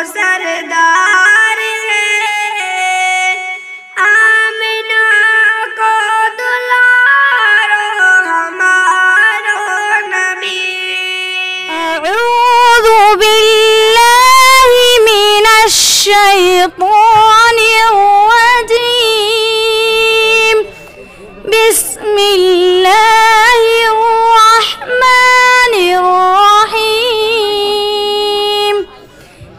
सरदार है, आमिना को दुलारो हमारो नबी। अऊज़ु बिल्लाहि मिनश शैतानिर रजीम। बिस्मिल्लाहिर रहमानिर रहीम।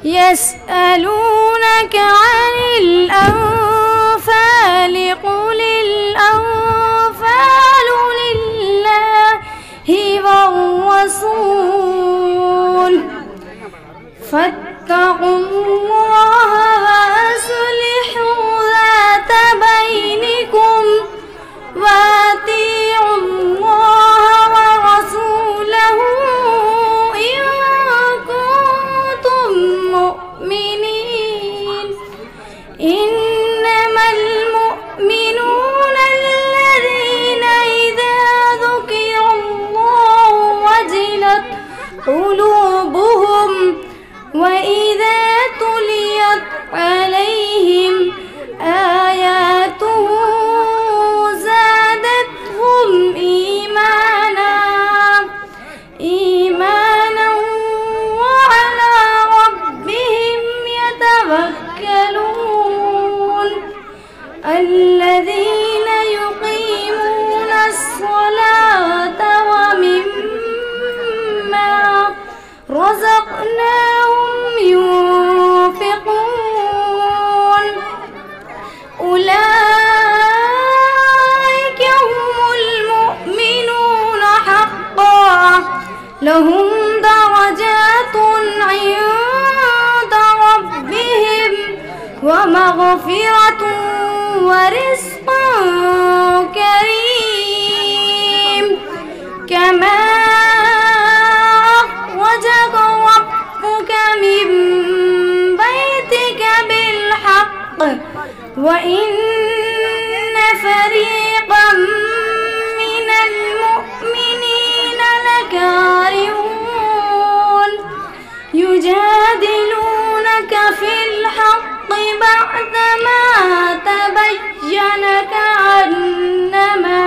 यसअलूनका अनिल अन्फाल कुलिल अन्फालु लिल्लाहि वर्रसूल फत्तक़ुल्लाह वअस्लिहू ज़ात बैनिकुम वअतीउल्लाह वरसूलहू इन कुंतुम मुअ्मिनीन। इन्नमल मुअ्मिनूना अल्लज़ीना इज़ा ज़ुकिरल्लाहु वजिलत क़ुलूबुहुम वइज़ा तुलियत अलैहिम आयातुहु ज़ादतहुम ईमाना वअला रब्बिहिम यतवक्कलून। الذين يقيمون الصلاة ومما رزقناهم ينفقون أولئك هم المؤمنون حقا لهم درجات عند ربهم ومغفرة ورزق كريم كما أخرجك ربك من بيتك بالحق وإن فريقا من المؤمنين لكارهون يجادلونك في الحق بعدما تبين كأنما